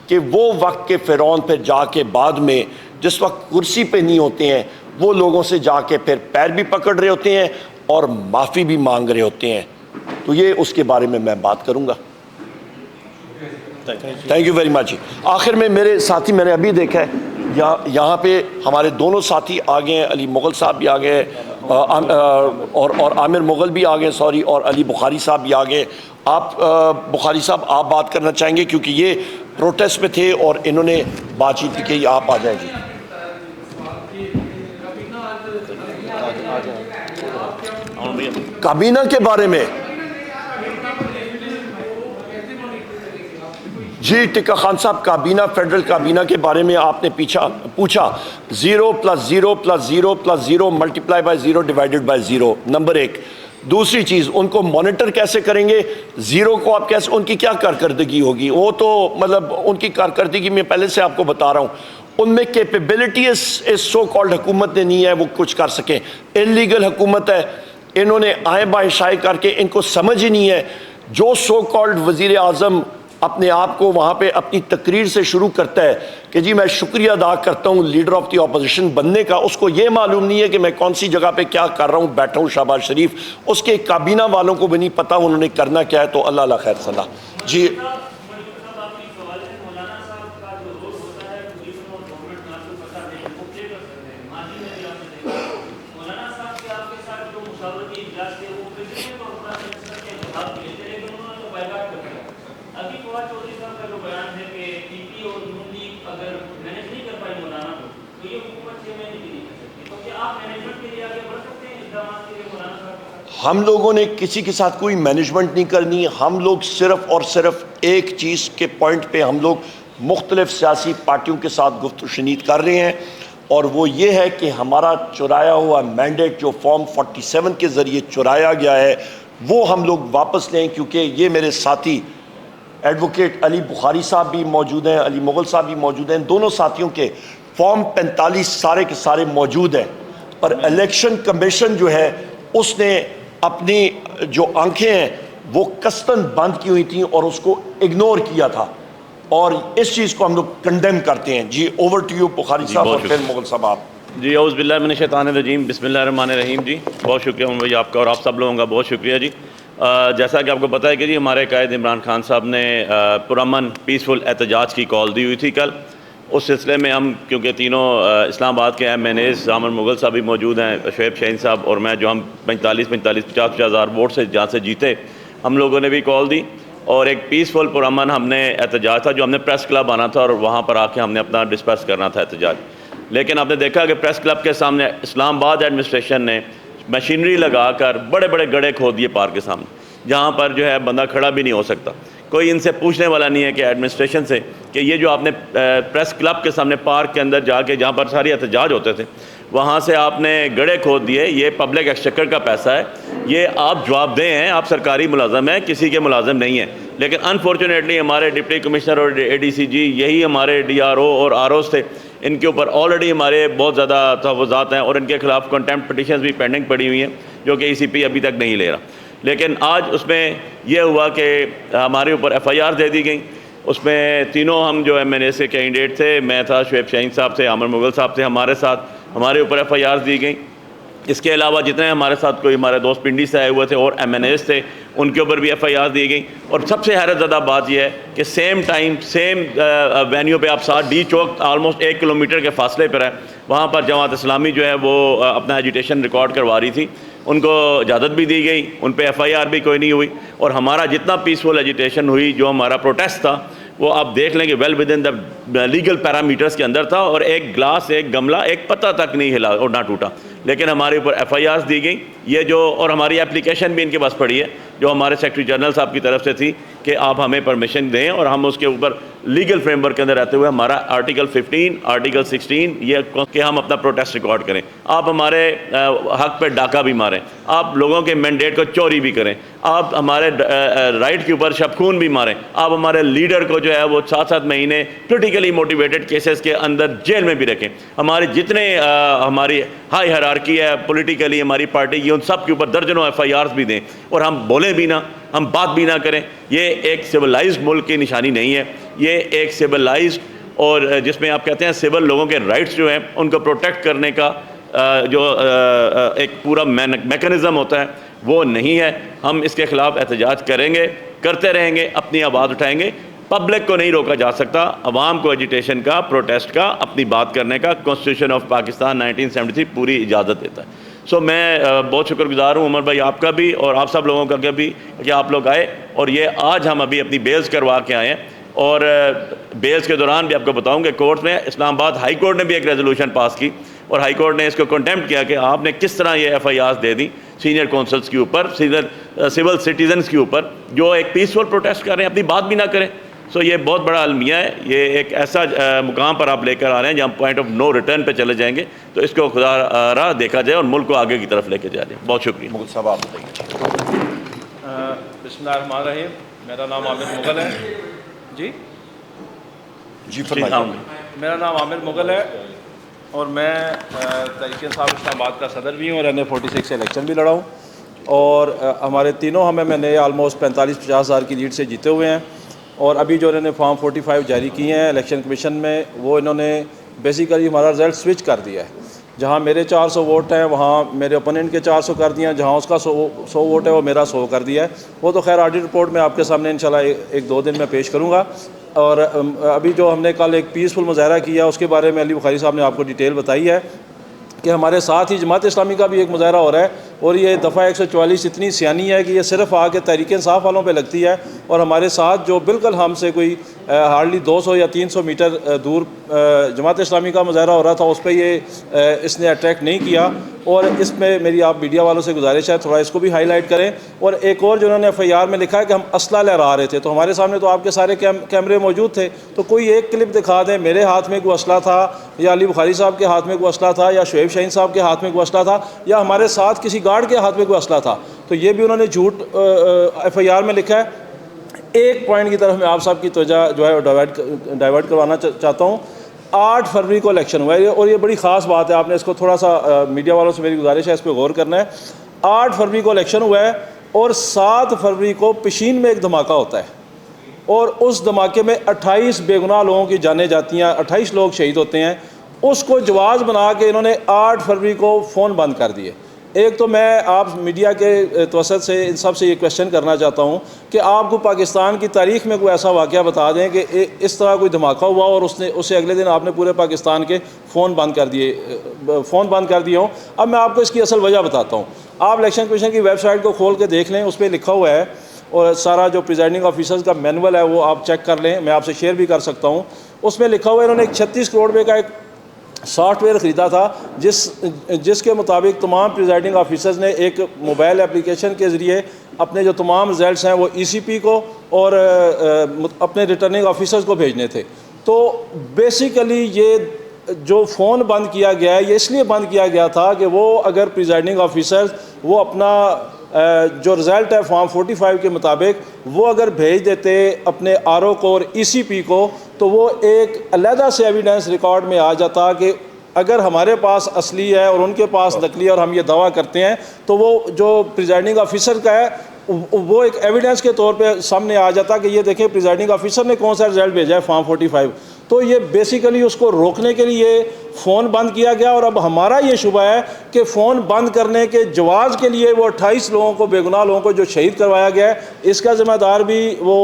A: کہ وہ وقت کے فرعون پہ جا کے بعد میں جس وقت کرسی پہ نہیں ہوتے ہیں وہ لوگوں سے جا کے پھر پیر بھی پکڑ رہے ہوتے ہیں اور معافی بھی مانگ رہے ہوتے ہیں. تو یہ اس کے بارے میں بات کروں گا. Thank you very much. آخر میں میرے ساتھی میں نے ابھی دیکھا ہے یہاں پہ ہمارے دونوں ساتھی آ گئے ہیں، علی مغل صاحب بھی آ گئے اور عامر مغل بھی آ گئے سوری، اور علی بخاری صاحب بھی آ گئے. آپ بخاری صاحب آپ بات کرنا چاہیں گے کیونکہ یہ پروٹیسٹ میں تھے اور انہوں نے بات چیت کی. آپ آ جائیں جی. کابینہ کے بارے میں جی ٹکا خان صاحب، کابینہ فیڈرل کابینہ کے بارے میں آپ نے پوچھا 0 + 0 + 0 + 0 × 0 / 0 نمبر 1. دوسری چیز، ان کو مانیٹر کیسے کریں گے؟ 0 کو آپ کیسے، ان کی کیا کارکردگی ہوگی؟ وہ تو مطلب ان کی کارکردگی میں پہلے سے آپ کو بتا رہا ہوں، ان میں کیپیبلٹی اس سو کالڈ حکومت نے نہیں ہے وہ کچھ کر سکیں. انلیگل حکومت ہے، انہوں نے آئیں بائیں شائع کر کے ان کو سمجھ ہی نہیں ہے. جو سو کالڈ وزیر اعظم اپنے آپ کو وہاں پہ اپنی تقریر سے شروع کرتا ہے کہ جی میں شکریہ ادا کرتا ہوں لیڈر آف دی اپوزیشن بننے کا، اس کو یہ معلوم نہیں ہے کہ میں کون سی جگہ پہ کیا کر رہا ہوں، بیٹھا ہوں شہباز شریف. اس کے کابینہ والوں کو بھی نہیں پتا انہوں نے کرنا کیا ہے. تو اللہ اللہ خیر صلاح. جی ہم لوگوں نے کسی کے ساتھ کوئی مینجمنٹ نہیں کرنی. ہم لوگ صرف اور صرف ایک چیز کے پوائنٹ پہ ہم لوگ مختلف سیاسی پارٹیوں کے ساتھ گفت و شنید کر رہے ہیں، اور وہ یہ ہے کہ ہمارا چرایا ہوا مینڈیٹ جو فارم 47 کے ذریعے چرایا گیا ہے وہ ہم لوگ واپس لیں. کیونکہ یہ میرے ساتھی ایڈوکیٹ علی بخاری صاحب بھی موجود ہیں، علی مغل صاحب بھی موجود ہیں، دونوں ساتھیوں کے فارم 45 سارے کے سارے موجود ہیں. پر الیکشن کمیشن جو ہے اس نے اپنی جو آنکھیں ہیں وہ قصداً بند کی ہوئی تھیں اور اس کو اگنور کیا تھا، اور اس چیز کو ہم لوگ کنڈیم کرتے ہیں. جی اوور ٹو یو بخاری صاحب اور پھر مغل صاحب آپ.
D: جی اعوذ باللہ من الشیطان الرجیم، بسم اللہ الرحمن الرحیم. جی بہت شکریہ بھائی آپ کا، اور آپ سب لوگوں کا بہت شکریہ. جی جیسا کہ آپ کو پتہ ہے کہ جی ہمارے قائد عمران خان صاحب نے پرامن پیسفل احتجاج کی کال دی ہوئی تھی کل. اس سلسلے میں ہم کیونکہ تینوں اسلام آباد کے MNAs عامر مغل صاحب بھی موجود ہیں، شعیب شاہین صاحب اور میں، جو ہم 50 ہزار ووٹ سے جہاں سے جیتے، ہم لوگوں نے بھی کال دی. اور ایک پیسفل پرامن ہم نے احتجاج تھا جو ہم نے پریس کلب آنا تھا اور وہاں پر آ کے ہم نے اپنا ڈسپرس کرنا تھا احتجاج. لیکن آپ نے دیکھا کہ پریس کلب کے سامنے اسلام آباد ایڈمنسٹریشن نے مشینری لگا کر بڑے بڑے گڑھے کھود دیے پارک کے سامنے، جہاں پر جو ہے بندہ کھڑا بھی نہیں ہو سکتا. کوئی ان سے پوچھنے والا نہیں ہے کہ ایڈمنسٹریشن سے کہ یہ جو آپ نے پریس کلب کے سامنے پارک کے اندر جا کے جہاں پر ساری احتجاج ہوتے تھے وہاں سے آپ نے گڑھے کھود دیے، یہ پبلک ایکسچیکر کا پیسہ ہے، یہ آپ جواب دہ ہیں، آپ سرکاری ملازم ہیں، کسی کے ملازم نہیں ہیں. لیکن انفارچونیٹلی ہمارے ڈپٹی کمشنر اور ADCG یہی ہمارے DRO اور ROs تھے، ان کے اوپر آلریڈی ہمارے بہت زیادہ تحفظات ہیں اور ان کے خلاف کنٹیمپٹ پٹیشنز بھی پینڈنگ پڑی ہوئی ہیں جو کہ ECP ابھی تک نہیں لے رہا. لیکن آج اس میں یہ ہوا کہ ہمارے اوپر FIR دے دی گئی. اس میں تینوں ہم جو MNAs کے کینڈیڈیٹ تھے، میں تھا، شعیب شاہین صاحب تھے، عامر مغل صاحب تھے ہمارے ساتھ، ہمارے اوپر FIR دی گئی. اس کے علاوہ جتنے ہمارے ساتھ کوئی ہمارے دوست پنڈی سے آئے ہوئے تھے اور MNAs تھے ان کے اوپر بھی FIR دی گئی. اور سب سے حیرت زدہ بات یہ ہے کہ سیم ٹائم سیم وینیو پہ آپ ساتھ ڈی چوک آلموسٹ 1 کلومیٹر کے فاصلے پر ہے، وہاں پر جماعت اسلامی جو ہے وہ اپنا ایجیٹیشن ریکارڈ کروا رہی تھی. ان کو اجازت بھی دی گئی، ان پہ FIR بھی کوئی نہیں ہوئی. اور ہمارا جتنا پیسفل ایجیٹیشن ہوئی، جو ہمارا پروٹیسٹ تھا، وہ آپ دیکھ لیں کہ well within the legal parameters کے اندر تھا، اور ایک گلاس، ایک گملہ، ایک پتا تک نہیں ہلا اور نہ ٹوٹا. لیکن ہمارے اوپر FIRs دی گئی. یہ جو اور ہماری اپلیکیشن بھی ان کے پاس پڑی ہے جو ہمارے سیکرٹری جنرل صاحب کی طرف سے تھی کہ آپ ہمیں پرمیشن دیں اور ہم اس کے اوپر لیگل فریم ورک کے اندر رہتے ہوئے ہمارا آرٹیکل 15 آرٹیکل 16 یہ کہ ہم اپنا پروٹیسٹ ریکارڈ کریں, آپ ہمارے حق پہ ڈاکہ بھی ماریں, آپ لوگوں کے مینڈیٹ کو چوری بھی کریں, آپ ہمارے رائٹ کے اوپر شبخون بھی ماریں, آپ ہمارے لیڈر کو جو ہے وہ 7 مہینے پولیٹیکلی موٹیویٹڈ کیسز کے اندر جیل میں بھی رکھیں, ہمارے جتنے ہماری ہائی ہیرارکی ہے پولیٹیکلی ہماری پارٹی کی ان سب کے اوپر درجنوں FIRs بھی دیں اور ہم بولیں بھی نہ, ہم بات بھی نہ کریں. یہ ایک سویلائزڈ ملک کی نشانی نہیں ہے, یہ ایک سویلائزڈ اور جس میں آپ کہتے ہیں سول لوگوں کے رائٹس جو ہیں ان کو پروٹیکٹ کرنے کا جو ایک پورا میکنزم ہوتا ہے وہ نہیں ہے. ہم اس کے خلاف احتجاج کریں گے, کرتے رہیں گے, اپنی آواز اٹھائیں گے. پبلک کو نہیں روکا جا سکتا, عوام کو ایجیٹیشن کا, پروٹیسٹ کا, اپنی بات کرنے کا کانسٹیٹیوشن آف پاکستان 1973 پوری اجازت دیتا ہے. سو میں بہت شکر گزار ہوں عمر بھائی آپ کا بھی اور آپ سب لوگوں کا بھی کہ آپ لوگ آئے, اور یہ آج ہم ابھی اپنی بیلز کروا کے آئے ہیں. اور بیلز کے دوران بھی آپ کو بتاؤں کہ کورٹ میں اسلام آباد ہائی کورٹ نے بھی ایک ریزولوشن پاس کی اور ہائی کورٹ نے اس کو کنٹیمپٹ کیا کہ آپ نے کس طرح یہ FIRs دے دی سینئر کونسلز کے اوپر, سینئر سول سٹیزنز کے اوپر جو ایک پیسفل پروٹیسٹ کر رہے ہیں, اپنی بات بھی نہ کریں. سو یہ بہت بڑا المیہ ہے, یہ ایک ایسا مقام پر آپ لے کر آ رہے ہیں جہاں پوائنٹ آف نو ریٹرن پہ چلے جائیں گے. تو اس کو خدا راہ دیکھا جائے اور ملک کو آگے کی طرف لے کے جا رہے ہیں. بہت شکریہ.
A: مغل صاحب آپ بتائیے.
E: بسم اللہ الرحمن الرحیم. میرا نام عامر مغل ہے.
A: جی فرمائیے.
E: میرا نام عامر مغل ہے اور میں تحریک انصاف اسلام آباد کا صدر بھی ہوں اور NA46 سے الیکشن بھی لڑا ہوں. اور ہمارے تینوں میں نے آلموسٹ 45-50 ہزار کی لیڈ سے جیتے ہوئے ہیں. اور ابھی جو انہوں نے فارم 45 جاری کیے ہیں الیکشن کمیشن میں, وہ انہوں نے بیسیکلی ہمارا رزلٹ سوئچ کر دیا ہے. جہاں میرے 400 ووٹ ہیں وہاں میرے اپوننٹ کے 400 کر دیا, جہاں اس کا 100 ووٹ ہے وہ میرا 100 کر دیا ہے. وہ تو خیر آڈٹ رپورٹ میں آپ کے سامنے انشاءاللہ 1-2 دن میں پیش کروں گا. اور ابھی جو ہم نے کل ایک پیسفل مظاہرہ کیا اس کے بارے میں علی بخاری صاحب نے آپ کو ڈیٹیل بتائی ہے کہ ہمارے ساتھ ہی جماعت اسلامی کا بھی ایک مظاہرہ ہو رہا ہے. اور یہ دفعہ 144 اتنی سیانی ہے کہ یہ صرف آ کے تحریک انصاف والوں پہ لگتی ہے, اور ہمارے ساتھ جو بالکل ہم سے کوئی ہارڈلی 200 یا 300 میٹر دور جماعت اسلامی کا مظاہرہ ہو رہا تھا, اس پہ یہ اس نے اٹریکٹ نہیں کیا. اور اس میں میری آپ میڈیا والوں سے گزارش ہے تھوڑا اس کو بھی ہائی لائٹ کریں. اور ایک اور جو انہوں نے FIR میں لکھا ہے کہ ہم اسلحہ لہرا رہے تھے, تو ہمارے سامنے تو آپ کے سارے کیمرے موجود تھے, تو کوئی ایک کلپ دکھا دیں میرے ہاتھ میں کوئی اسلحہ تھا یا علی بخاری صاحب کے ہاتھ میں کوئی اسلحہ تھا یا شعیب شاہین صاحب کے ہاتھ میں کوئی اسلحہ تھا یا ہمارے ساتھ کسی گارڈ کے ہاتھ میں کوئی اسلحہ تھا. تو یہ بھی انہوں نے جھوٹ FIR میں لکھا ہے. ایک پوائنٹ کی طرف میں آپ صاحب کی توجہ جو ہے ڈائیورٹ کروانا چاہتا ہوں. 8 فروری کو الیکشن ہوا ہے اور یہ بڑی خاص بات ہے, آپ نے اس کو تھوڑا سا میڈیا والوں سے میری گزارش ہے اس پہ غور کرنا ہے. 8 فروری کو الیکشن ہوا ہے اور 7 فروری کو پشین میں ایک دھماکہ ہوتا ہے اور اس دھماکے میں 28 بے گناہ لوگوں کی جانیں جاتی ہیں, 28 لوگ شہید ہوتے ہیں. اس کو جواز بنا کے انہوں نے 8 فروری کو فون بند کر دیے. ایک تو میں آپ میڈیا کے توسط سے ان سب سے یہ کویشچن کرنا چاہتا ہوں کہ آپ کو پاکستان کی تاریخ میں کوئی ایسا واقعہ بتا دیں کہ اس طرح کوئی دھماکہ ہوا اور اسے اگلے دن آپ نے پورے پاکستان کے فون بند کر دیے ہوں. اب میں آپ کو اس کی اصل وجہ بتاتا ہوں. آپ الیکشن کمیشن کی ویب سائٹ کو کھول کے دیکھ لیں, اس پہ لکھا ہوا ہے اور سارا جو پریزائڈنگ آفیسرز کا مینول ہے وہ آپ چیک کر لیں, میں آپ سے شیئر بھی کر سکتا ہوں. اس میں لکھا ہوا ہے انہوں نے 36 کروڑ روپے کا ایک سافٹ ویئر خریدا تھا جس کے مطابق تمام پریزائڈنگ آفیسرز نے ایک موبائل اپلیکیشن کے ذریعے اپنے جو تمام رزلٹس ہیں وہ ECP کو اور اپنے ریٹرننگ آفیسرز کو بھیجنے تھے. تو بیسیکلی یہ جو فون بند کیا گیا ہے یہ اس لیے بند کیا گیا تھا کہ وہ اگر پریزائڈنگ آفیسرز وہ اپنا جو رزلٹ ہے فارم 45 کے مطابق وہ اگر بھیج دیتے اپنے RO کو اور ECP کو تو وہ ایک علیحدہ سے ایویڈنس ریکارڈ میں آ جاتا کہ اگر ہمارے پاس اصلی ہے اور ان کے پاس نقلی ہے اور ہم یہ دعویٰ کرتے ہیں تو وہ جو پریزائڈنگ آفیسر کا ہے وہ ایک ایویڈنس کے طور پہ سامنے آ جاتا کہ یہ دیکھیں پریزائڈنگ آفیسر نے کون سا رزلٹ بھیجا ہے فارم 45. تو یہ بیسیکلی اس کو روکنے کے لیے فون بند کیا گیا. اور اب ہمارا یہ شبہ ہے کہ فون بند کرنے کے جواز کے لیے وہ 28 لوگوں کو بے گناہ لوگوں کو جو شہید کروایا گیا ہے اس کا ذمہ دار بھی وہ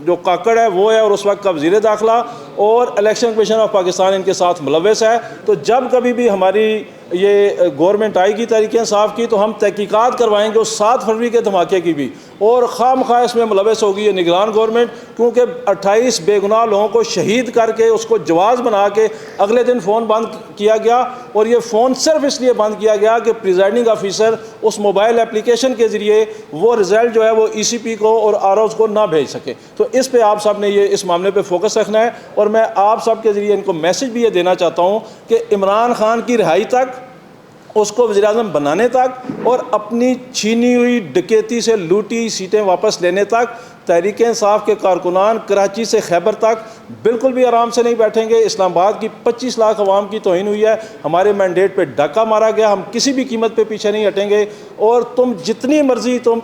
E: جو کاکڑ ہے وہ ہے اور اس وقت کا وزیر داخلہ اور الیکشن کمیشن آف پاکستان ان کے ساتھ ملوث ہے. تو جب کبھی بھی ہماری یہ گورنمنٹ آئے گی تحریک انصاف کی تو ہم تحقیقات کروائیں گے اس 7 فروری کے دھماکے کی بھی اور خام خواہ اس میں ملوث ہوگی یہ نگران گورنمنٹ، کیونکہ 28 بے گناہ لوگوں کو شہید کر کے اس کو جواز بنا کے اگلے دن فون بند کیا گیا، اور یہ فون صرف اس لیے بند کیا گیا کہ پریزائڈنگ آفیسر اس موبائل اپلیکیشن کے ذریعے وہ رزلٹ جو ہے وہ ای سی پی کو اور آر اوز کو نہ بھیج سکے۔ تو اس پہ آپ سب نے یہ اس معاملے پہ فوکس رکھنا ہے، اور میں آپ سب کے ذریعے ان کو میسج بھی یہ دینا چاہتا ہوں کہ عمران خان کی رہائی تک، اس کو وزیر اعظم بنانے تک، اور اپنی چھینی ہوئی ڈکیتی سے لوٹی سیٹیں واپس لینے تک تحریک انصاف کے کارکنان کراچی سے خیبر تک بالکل بھی آرام سے نہیں بیٹھیں گے۔ اسلام آباد کی 25 لاکھ عوام کی توہین ہوئی ہے، ہمارے مینڈیٹ پہ ڈاکہ مارا گیا، ہم کسی بھی قیمت پہ پیچھے نہیں ہٹیں گے، اور تم جتنی مرضی تم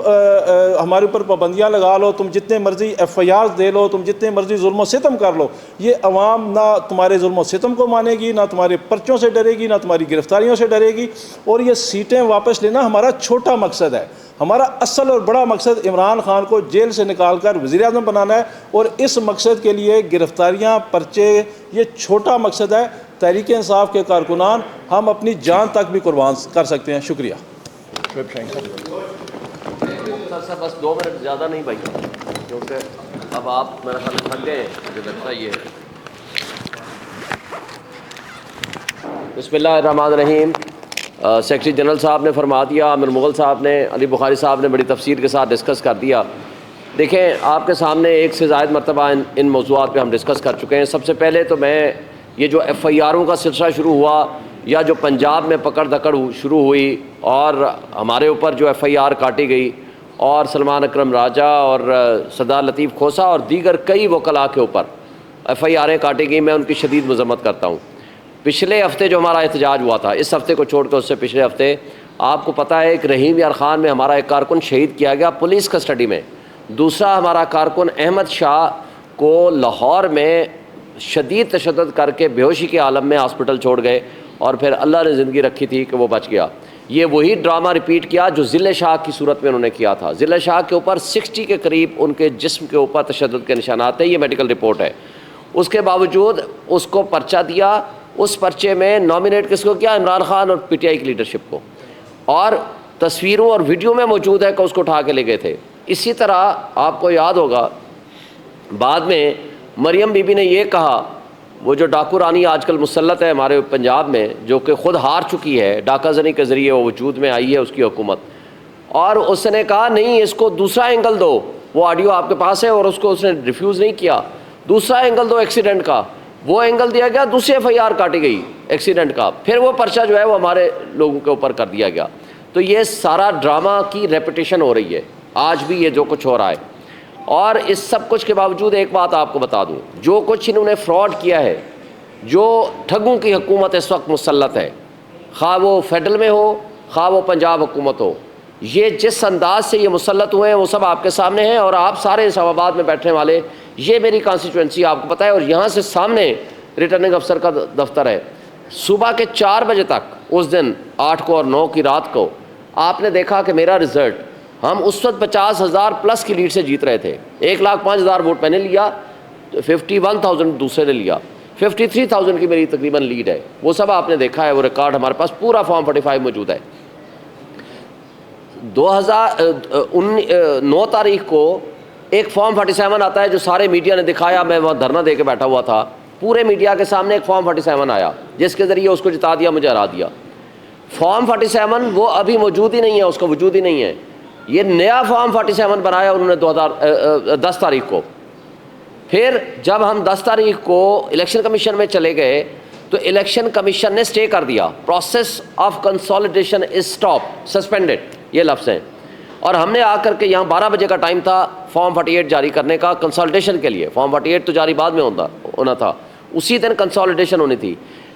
E: ہمارے اوپر پابندیاں لگا لو، تم جتنے مرضی ایف آئی آر دے لو، تم جتنے مرضی ظلم و ستم کر لو، یہ عوام نہ تمہارے ظلم و ستم کو مانے گی، نہ تمہارے پرچوں سے ڈرے گی، نہ تمہاری گرفتاریوں سے ڈرے گی۔ اور یہ سیٹیں واپس لینا ہمارا چھوٹا مقصد ہے، ہمارا اصل اور بڑا مقصد عمران خان کو جیل سے نکال کر وزیر اعظم بنانا ہے، اور اس مقصد کے لیے گرفتاریاں، پرچے، یہ چھوٹا مقصد ہے۔ تحریک انصاف کے کارکنان ہم اپنی جان تک بھی قربان کر سکتے ہیں۔ شکریہ۔
F: سر بس 2 منٹ زیادہ نہیں بھائی، کیونکہ اب آپ میرا خیال تھک گئے ہیں، مجھے لگتا ہے یہ۔ بسم اللہ الرحمن الرحیم۔ سیکرٹری جنرل صاحب نے فرما دیا، امیر مغل صاحب نے، علی بخاری صاحب نے بڑی تفصیل کے ساتھ ڈسکس کر دیا۔ دیکھیں آپ کے سامنے ایک سے زائد مرتبہ ان موضوعات پہ ہم ڈسکس کر چکے ہیں۔ سب سے پہلے تو میں یہ جو ایف آئی آروں کا سلسلہ شروع ہوا، یا جو پنجاب میں پکڑ دکڑ شروع ہوئی اور ہمارے اوپر جو ایف آئی آر کاٹی گئی، اور سلمان اکرم راجہ اور سردار لطیف کھوسہ اور دیگر کئی وکلاء کے اوپر ایف آئی آریں کاٹی گئی، میں ان کی شدید مذمت کرتا ہوں۔ پچھلے ہفتے جو ہمارا احتجاج ہوا تھا، اس ہفتے کو چھوڑ کر اس سے پچھلے ہفتے، آپ کو پتہ ہے کہ رحیم یار خان میں ہمارا ایک کارکن شہید کیا گیا پولیس کسٹڈی میں، دوسرا ہمارا کارکن احمد شاہ کو لاہور میں شدید تشدد کر کے بے ہوشی کے عالم میں ہاسپٹل چھوڑ گئے، اور پھر اللہ نے زندگی رکھی تھی کہ وہ بچ گیا۔ یہ وہی ڈرامہ ریپیٹ کیا جو ذل شاہ کی صورت میں انہوں نے کیا تھا۔ ذل شاہ کے اوپر 60 کے قریب ان کے جسم کے اوپر تشدد کے نشانات ہیں، یہ میڈیکل رپورٹ ہے۔ اس کے باوجود اس کو پرچہ دیا، اس پرچے میں نامینیٹ کس کو کیا؟ عمران خان اور پی ٹی آئی کی لیڈرشپ کو، اور تصویروں اور ویڈیو میں موجود ہے کہ اس کو اٹھا کے لے گئے تھے۔ اسی طرح آپ کو یاد ہوگا بعد میں مریم بی بی نے یہ کہا، وہ جو ڈاکو رانی آج کل مسلط ہے ہمارے پنجاب میں، جو کہ خود ہار چکی ہے، ڈاکہ زنی کے ذریعے وہ وجود میں آئی ہے اس کی حکومت، اور اس نے کہا نہیں اس کو دوسرا اینگل دو، وہ آڈیو آپ کے پاس ہے، اور اس کو اس نے ریفیوز نہیں کیا، دوسرا اینگل دو ایکسیڈنٹ کا، وہ اینگل دیا گیا، دوسری ایف آئی آر کاٹی گئی ایکسیڈنٹ کا، پھر وہ پرچہ جو ہے وہ ہمارے لوگوں کے اوپر کر دیا گیا۔ تو یہ سارا ڈرامہ کی ریپیٹیشن ہو رہی ہے آج بھی، یہ جو کچھ ہو رہا ہے۔ اور اس سب کچھ کے باوجود ایک بات آپ کو بتا دوں، جو کچھ انہوں نے فراڈ کیا ہے، جو ٹھگوں کی حکومت اس وقت مسلط ہے، خواہ وہ فیڈرل میں ہو، خواہ وہ پنجاب حکومت ہو، یہ جس انداز سے یہ مسلط ہوئے ہیں وہ سب آپ کے سامنے ہیں، اور آپ سارے اسلام آباد میں بیٹھنے والے، یہ میری کانسٹیچوئنسی آپ کو پتہ ہے، اور یہاں سے سامنے ریٹرننگ افسر کا دفتر ہے۔ صبح کے 4 بجے تک اس دن 8 کو اور 9 کی رات کو آپ نے دیکھا کہ میرا رزلٹ، ہم اس وقت 50,000 پلس کی لیڈ سے جیت رہے تھے، 1,05,000 ووٹ میں نے لیا، 51,000 دوسرے نے لیا، 53,000 کی میری تقریباً لیڈ ہے، وہ سب آپ نے دیکھا ہے، وہ ریکارڈ ہمارے پاس پورا فارم 45 موجود ہے۔ 9 تاریخ کو ایک فارم 47 آتا ہے جو سارے میڈیا نے دکھایا، میں وہاں دھرنا دے کے بیٹھا ہوا تھا، پورے میڈیا کے سامنے ایک فارم 47 آیا جس کے ذریعے اس کو جتا دیا، مجھے ہرا دیا۔ فارم 47 وہ ابھی موجود ہی نہیں ہے، اس کا وجود ہی نہیں ہے، یہ نیا فارم 47 بنایا انہوں نے 10 تاریخ کو۔ پھر جب ہم 10 تاریخ کو الیکشن کمیشن میں چلے گئے تو الیکشن کمیشن نے سٹے کر دیا، process of consolidation is stop, suspended, یہ لفظ ہیں، اور ہم نے آ کر کے یہاں 12 بجے کا ٹائم تھا فارم 48 جاری کرنے کا کنسالیڈیشن کے لیے، فارم 48 تو جاری بعد میں ہونا تھا، اسی دن کنسالیڈیشن ہونی تھی۔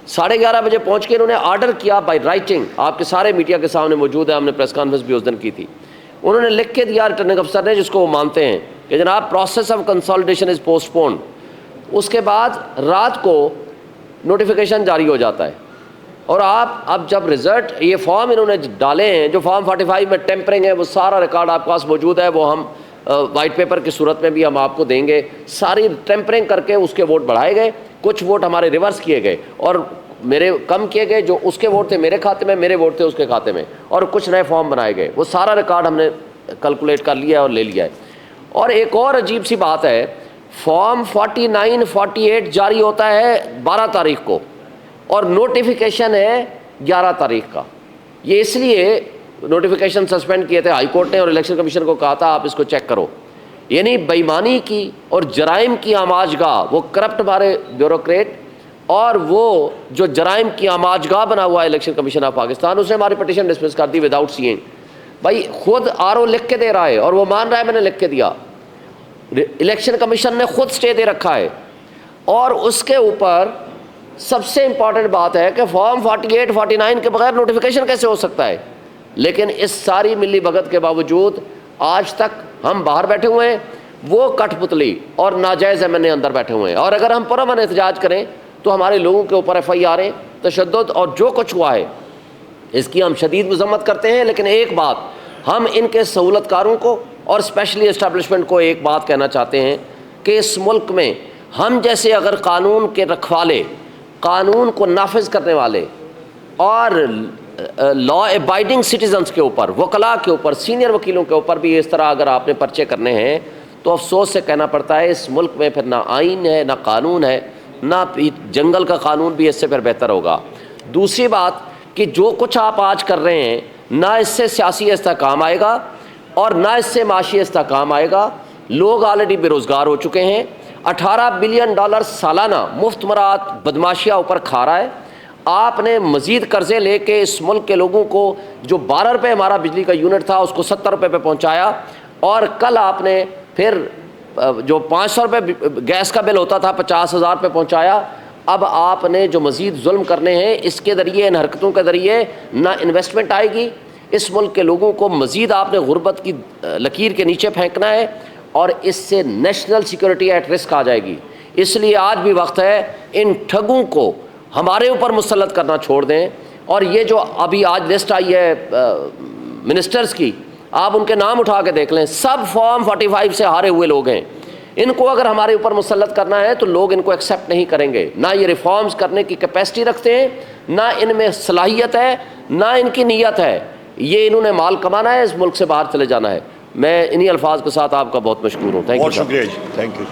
F: 11:30 بجے پہنچ کے انہوں نے آرڈر کیا بائی رائٹنگ، آپ کے سارے میڈیا کے سامنے موجود ہے، ہم نے پریس کانفرنس بھی اس دن کی تھی، انہوں نے لکھ کے دیا ریٹرننگ افسر نے، جس کو وہ مانتے ہیں کہ جناب process of consolidation is postponed. اس کے بعد رات کو نوٹیفیکیشن جاری ہو جاتا ہے، اور آپ اب جب رزلٹ یہ فارم انہوں نے ڈالے ہیں جو فارم 45 میں ٹیمپرنگ ہے، وہ سارا ریکارڈ آپ کے پاس موجود ہے، وہ ہم وائٹ پیپر کی صورت میں بھی ہم آپ کو دیں گے، ساری ٹیمپرنگ کر کے اس کے ووٹ بڑھائے گئے، کچھ ووٹ ہمارے ریورس کیے گئے اور میرے کم کیے گئے، جو اس کے ووٹ تھے میرے کھاتے میں، میرے ووٹ تھے اس کے کھاتے میں، اور کچھ نئے فارم بنائے گئے، وہ سارا ریکارڈ ہم نے کیلکولیٹ کر لیا ہے اور لے لیا ہے. اور ایک اور عجیب سی بات ہے, فارم 49 48 جاری ہوتا ہے 12 تاریخ کو اور نوٹیفیکیشن ہے 11 تاریخ کا. یہ اس لیے نوٹیفیکیشن سسپینڈ کیے تھے ہائی کورٹ نے اور الیکشن کمیشن کو کہا تھا آپ اس کو چیک کرو. یعنی بےایمانی کی اور جرائم کی آماج گاہ وہ کرپٹ ہمارے بیوروکریٹ, اور وہ جو جرائم کی آماج گاہ بنا ہوا ہے الیکشن کمیشن آف پاکستان, اس نے ہماری پٹیشن ڈسمس کر دی وداؤٹ سیئنگ. بھائی خود RO لکھ کے دے رہا ہے اور وہ مان رہا ہے میں نے لکھ کے دیا. الیکشن کمیشن نے خود سٹے دے رکھا ہے. اور اس کے اوپر سب سے امپورٹنٹ بات ہے کہ فارم 48 49 کے بغیر نوٹیفیکیشن کیسے ہو سکتا ہے. لیکن اس ساری ملی بھگت کے باوجود آج تک ہم باہر بیٹھے ہوئے ہیں, وہ کٹ پتلی اور ناجائز MNA اندر بیٹھے ہوئے ہیں. اور اگر ہم پرامن احتجاج کریں تو ہمارے لوگوں کے اوپر FIR تشدد اور جو کچھ ہوا ہے اس کی ہم شدید مذمت کرتے ہیں. لیکن ایک بات ہم ان کے سہولت کاروں کو اور اسپیشلی اسٹیبلشمنٹ کو ایک بات کہنا چاہتے ہیں کہ اس ملک میں ہم جیسے اگر قانون کے رکھوالے, قانون کو نافذ کرنے والے اور لا ابائڈنگ سٹیزنس کے اوپر, وکلاء کے اوپر, سینئر وکیلوں کے اوپر بھی اس طرح اگر آپ نے پرچے کرنے ہیں تو افسوس سے کہنا پڑتا ہے اس ملک میں پھر نہ آئین ہے نہ قانون ہے, نہ جنگل کا قانون بھی اس سے پھر بہتر ہوگا. دوسری بات کہ جو کچھ آپ آج کر رہے ہیں نہ اس سے سیاسی استحکام آئے گا اور نہ اس سے معاشی استحکام آئے گا. لوگ آلریڈی بے روزگار ہو چکے ہیں. $18 بلین سالانہ مفت مراد بدماشیہ اوپر کھا رہا ہے. آپ نے مزید قرضے لے کے اس ملک کے لوگوں کو جو $12 ہمارا بجلی کا یونٹ تھا اس کو $70 پہ پہنچایا, اور کل آپ نے پھر جو $500 گیس کا بل ہوتا تھا 50,000 پہ پہنچایا. اب آپ نے جو مزید ظلم کرنے ہیں اس کے ذریعے, ان حرکتوں کے ذریعے نہ انویسٹمنٹ آئے گی, اس ملک کے لوگوں کو مزید آپ نے غربت کی لکیر کے نیچے پھینکنا ہے, اور اس سے نیشنل سیکورٹی ایٹ رسک آ جائے گی. اس لیے آج بھی وقت ہے ان ٹھگوں کو ہمارے اوپر مسلط کرنا چھوڑ دیں. اور یہ جو ابھی آج لسٹ آئی ہے منسٹرز کی, آپ ان کے نام اٹھا کے دیکھ لیں, سب فارم 45 سے ہارے ہوئے لوگ ہیں. ان کو اگر ہمارے اوپر مسلط کرنا ہے تو لوگ ان کو ایکسیپٹ نہیں کریں گے. نہ یہ ریفارمز کرنے کی کیپیسٹی رکھتے ہیں, نہ ان میں صلاحیت ہے, نہ ان کی نیت ہے. یہ انہوں نے مال کمانا ہے, اس ملک سے باہر چلے جانا ہے. میں انہی الفاظ کے ساتھ آپ کا بہت مشکور ہوں. Thank you.
A: بہت شکریہ جی, تھینک یو.